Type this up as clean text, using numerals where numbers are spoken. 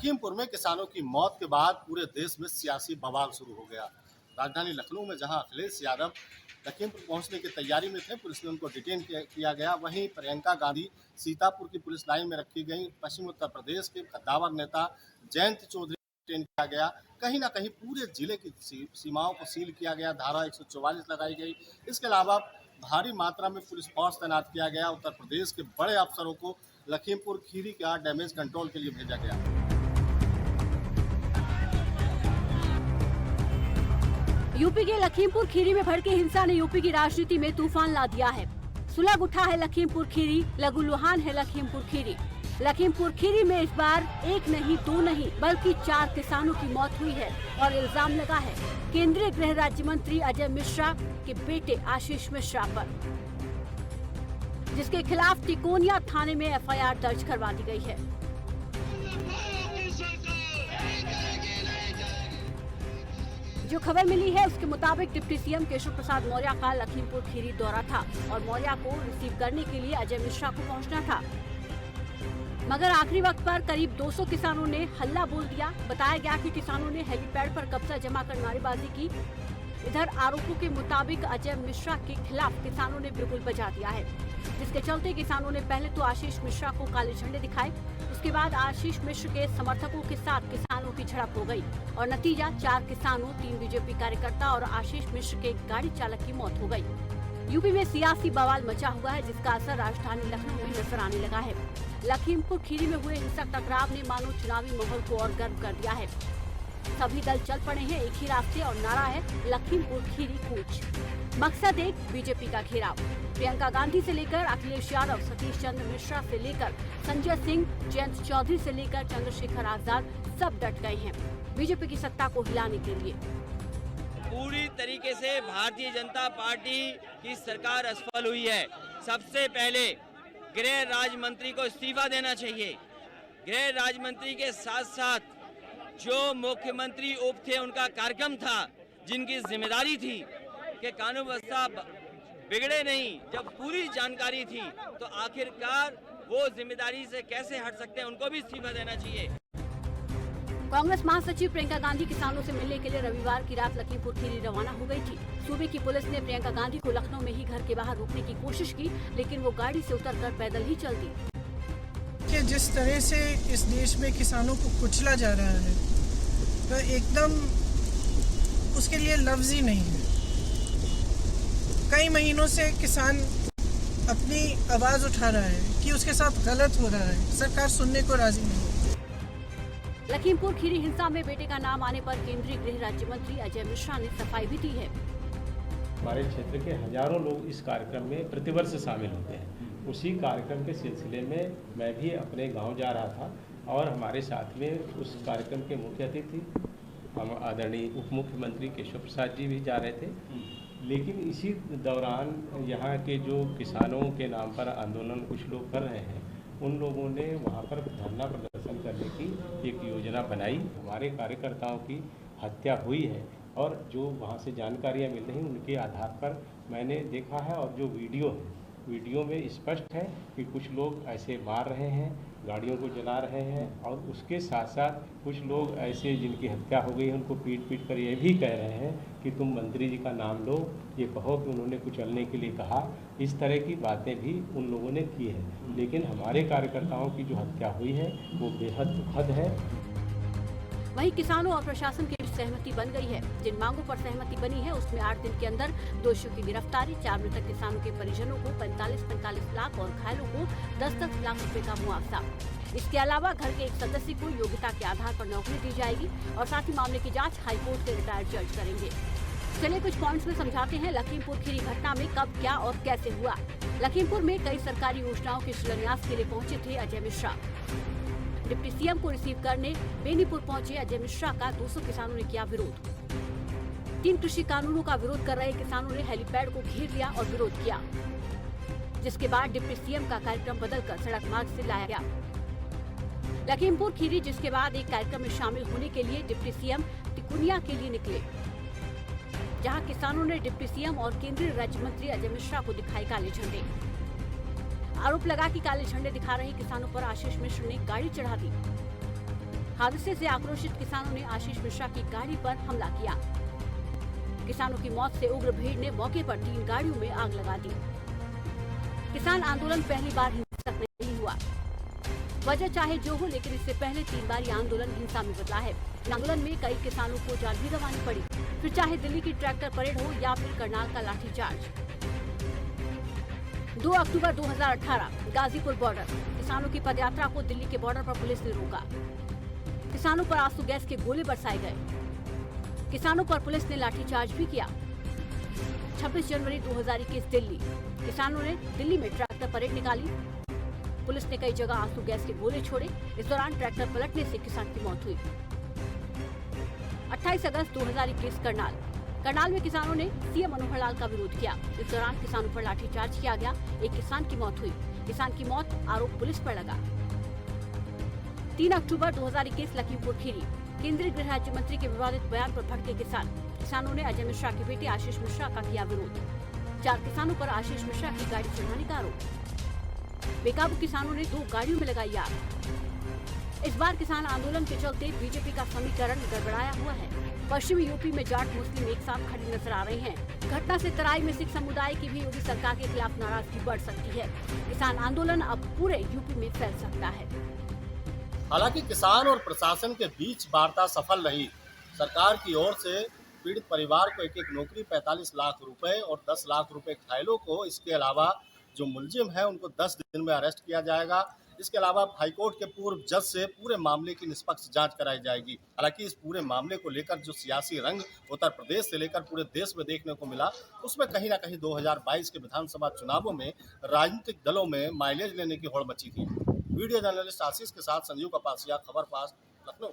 लखीमपुर में किसानों की मौत के बाद पूरे देश में सियासी बवाल शुरू हो गया। राजधानी लखनऊ में जहां अखिलेश यादव लखीमपुर पहुंचने की तैयारी में थे, पुलिस ने उनको डिटेन किया गया। वहीं प्रियंका गांधी सीतापुर की पुलिस लाइन में रखी गई। पश्चिम उत्तर प्रदेश के कद्दावर नेता जयंत चौधरी डिटेन किया गया। कहीं ना कहीं पूरे जिले की सीमाओं को सील किया गया, धारा 144 लगाई गई। इसके अलावा भारी मात्रा में पुलिस फोर्स तैनात किया गया। उत्तर प्रदेश के बड़े अफसरों को लखीमपुर खीरी का डैमेज कंट्रोल के लिए भेजा गया। यूपी के लखीमपुर खीरी में भड़की हिंसा ने यूपी की राजनीति में तूफान ला दिया है। सुलग उठा है लखीमपुर खीरी, लहूलुहान है लखीमपुर खीरी। लखीमपुर खीरी में इस बार एक नहीं, दो नहीं, बल्कि 4 किसानों की मौत हुई है और इल्जाम लगा है केंद्रीय गृह राज्य मंत्री अजय मिश्रा के बेटे आशीष मिश्रा पर, जिसके खिलाफ तिकोनिया थाने में एफआईआर दर्ज करवा दी गई है। जो खबर मिली है उसके मुताबिक डिप्टी सीएम केशव प्रसाद मौर्य का लखीमपुर खीरी दौरा था और मौर्य को रिसीव करने के लिए अजय मिश्रा को पहुंचना था, मगर आखिरी वक्त पर करीब 200 किसानों ने हल्ला बोल दिया। बताया गया कि किसानों ने हेलीपैड पर कब्जा जमा कर नारेबाजी की। इधर आरोपों के मुताबिक अजय मिश्रा के खिलाफ किसानों ने बिल्कुल बजा दिया है, जिसके चलते किसानों ने पहले तो आशीष मिश्रा को काले झंडे दिखाए। उसके बाद आशीष मिश्र के समर्थकों के साथ किसानों की झड़प हो गई और नतीजा 4 किसानों, 3 बीजेपी कार्यकर्ता और आशीष मिश्र के गाड़ी चालक की मौत हो गई। यूपी में सियासी बवाल मचा हुआ है, जिसका असर राजधानी लखनऊ में नजर आने लगा है। लखीमपुर खीरी में हुए हिंसक टकराव ने मानो चुनावी माहौल को और गर्म कर दिया है। सभी दल चल पड़े हैं एक ही रास्ते और नारा है लखीमपुर खीरी कूच। मकसद एक, बीजेपी का घेराव। प्रियंका गांधी से लेकर अखिलेश यादव, सतीश चंद्र मिश्रा से लेकर संजय सिंह, जयंत चौधरी से लेकर चंद्रशेखर आजाद सब डट गए हैं बीजेपी की सत्ता को हिलाने के लिए। पूरी तरीके से भारतीय जनता पार्टी की सरकार असफल हुई है। सबसे पहले गृह राज्य मंत्री को इस्तीफा देना चाहिए। गृह राज्य मंत्री के साथ साथ जो मुख्यमंत्री उप थे उनका कार्यक्रम था, जिनकी जिम्मेदारी थी कि कानून व्यवस्था बिगड़े नहीं, जब पूरी जानकारी थी तो आखिरकार वो जिम्मेदारी से कैसे हट सकते हैं, उनको भी इस्तीफा देना चाहिए। कांग्रेस महासचिव प्रियंका गांधी किसानों से मिलने के लिए रविवार की रात लखीमपुर खीरी रवाना हो गई थी। सूबे की पुलिस ने प्रियंका गांधी को लखनऊ में ही घर के बाहर रोकने की कोशिश की, लेकिन वो गाड़ी से उतरकर पैदल ही चल दी। कि जिस तरह से इस देश में किसानों को कुचला जा रहा है, तो एकदम उसके लिए लफ्ज ही नहीं है। कई महीनों से किसान अपनी आवाज उठा रहा है कि उसके साथ गलत हो रहा है, सरकार सुनने को राजी नहीं है। लखीमपुर खीरी हिंसा में बेटे का नाम आने पर केंद्रीय गृह राज्य मंत्री अजय मिश्रा ने सफाई भी दी है। हमारे क्षेत्र के हजारों लोग इस कार्यक्रम में प्रतिवर्ष शामिल होते हैं। उसी कार्यक्रम के सिलसिले में मैं भी अपने गांव जा रहा था और हमारे साथ में उस कार्यक्रम के मुख्य अतिथि हम आदरणीय उप मुख्यमंत्री केशव प्रसाद जी भी जा रहे थे। लेकिन इसी दौरान यहाँ के जो किसानों के नाम पर आंदोलन कुछ लोग कर रहे हैं, उन लोगों ने वहाँ पर धरना प्रदर्शन करने की एक योजना बनाई। हमारे कार्यकर्ताओं की हत्या हुई है और जो वहाँ से जानकारियाँ मिल रही उनके आधार पर मैंने देखा है, और जो वीडियो में स्पष्ट है कि कुछ लोग ऐसे मार रहे हैं, गाड़ियों को जला रहे हैं, और उसके साथ साथ कुछ लोग ऐसे जिनकी हत्या हो गई है उनको पीट कर ये भी कह रहे हैं कि तुम मंत्री जी का नाम लो, ये कहो कि उन्होंने कुचलने के लिए कहा। इस तरह की बातें भी उन लोगों ने की है। लेकिन हमारे कार्यकर्ताओं की जो हत्या हुई है वो बेहद दुखद है। वहीं किसानों और प्रशासन की सहमति बन गई है। जिन मांगों पर सहमति बनी है उसमें 8 दिन के अंदर दोषियों की गिरफ्तारी, 4 मृतक किसानों के परिजनों को 45 लाख और घायलों को 10 लाख रुपए का मुआवजा। इसके अलावा घर के एक सदस्य को योग्यता के आधार पर नौकरी दी जाएगी और साथ ही मामले की जांच हाईकोर्ट के रिटायर्ड जज करेंगे। चलिए कुछ पॉइंट्स में समझाते हैं लखीमपुर खीरी घटना में कब, क्या और कैसे हुआ। लखीमपुर में कई सरकारी योजनाओं के शिलान्यास के लिए पहुंचे थे अजय मिश्रा। डिप्टी सीएम को रिसीव करने बेनीपुर पहुंचे अजय मिश्रा का 200 किसानों ने किया विरोध। 3 कृषि कानूनों का विरोध कर रहे किसानों ने हेलीपैड को घेर लिया और विरोध किया, जिसके बाद डिप्टी सीएम का कार्यक्रम बदलकर सड़क मार्ग से लाया गया लखीमपुर खीरी, जिसके बाद एक कार्यक्रम में शामिल होने के लिए डिप्टी सीएम तिकोनिया के लिए निकले, जहां किसानों ने डिप्टी सीएम और केंद्रीय राज्य मंत्री अजय मिश्रा को दिखाए काले झंडे। आरोप लगा कि काले झंडे दिखा रहे किसानों पर आशीष मिश्र ने गाड़ी चढ़ा दी। हादसे से आक्रोशित किसानों ने आशीष मिश्रा की गाड़ी पर हमला किया। किसानों की मौत से उग्र भीड़ ने मौके पर 3 गाड़ियों में आग लगा दी। किसान आंदोलन पहली बार हिंसक नहीं हुआ। वजह चाहे जो हो, लेकिन इससे पहले 3 बार ये आंदोलन हिंसा में बदला है। आंदोलन में कई किसानों को जान भी गंवानी पड़ी, फिर चाहे दिल्ली की ट्रैक्टर परेड हो या फिर करनाल का लाठीचार्ज। 2 अक्टूबर 2018 गाजीपुर बॉर्डर, किसानों की पदयात्रा को दिल्ली के बॉर्डर पर पुलिस ने रोका। किसानों पर आंसू गैस के गोले बरसाए गए। किसानों पर पुलिस ने लाठीचार्ज भी किया। 26 जनवरी 2021 दिल्ली, किसानों ने दिल्ली में ट्रैक्टर परेड निकाली। पुलिस ने कई जगह आंसू गैस के गोले छोड़े। इस दौरान ट्रैक्टर पलटने से किसान की मौत हुई। 28 अगस्त 2021 करनाल में किसानों ने सीएम मनोहर लाल का विरोध किया। इस दौरान किसानों पर लाठीचार्ज किया गया। एक किसान की मौत हुई। किसान की मौत आरोप पुलिस पर लगा। 3 अक्टूबर 2021 लखीमपुर खीरी, केंद्रीय गृह राज्य मंत्री के विवादित बयान पर भड़के किसानों ने अजय मिश्रा के बेटे आशीष मिश्रा का किया विरोध। 4 किसानों पर आशीष मिश्रा की गाड़ी चढ़ाने का आरोप। बेकाबू किसानों ने 2 गाड़ियों में लगाई आग। इस बार किसान आंदोलन के चलते बीजेपी का समीकरण गड़बड़ाया हुआ है। पश्चिमी यूपी में जाट मुस्लिम एक साथ खड़ी नजर आ रहे हैं। घटना से तराई में सिख समुदाय की भी योगी सरकार के खिलाफ नाराजगी बढ़ सकती है। किसान आंदोलन अब पूरे यूपी में फैल सकता है। हालांकि किसान और प्रशासन के बीच वार्ता सफल रही। सरकार की ओर से पीड़ित परिवार को एक नौकरी, 45 लाख रुपए और 10 लाख रुपए घायलों को, इसके अलावा जो मुलजिम है उनको 10 दिन में अरेस्ट किया जाएगा। इसके अलावा हाईकोर्ट के पूर्व जज से पूरे मामले की निष्पक्ष जांच कराई जाएगी। हालांकि इस पूरे मामले को लेकर जो सियासी रंग उत्तर प्रदेश से लेकर पूरे देश में देखने को मिला, उसमें कहीं ना कहीं 2022 के विधानसभा चुनावों में राजनीतिक दलों में माइलेज लेने की होड़ मची थी। वीडियो जर्नलिस्ट आशीष के साथ संजीव कपासिया, खबर फास्ट, लखनऊ।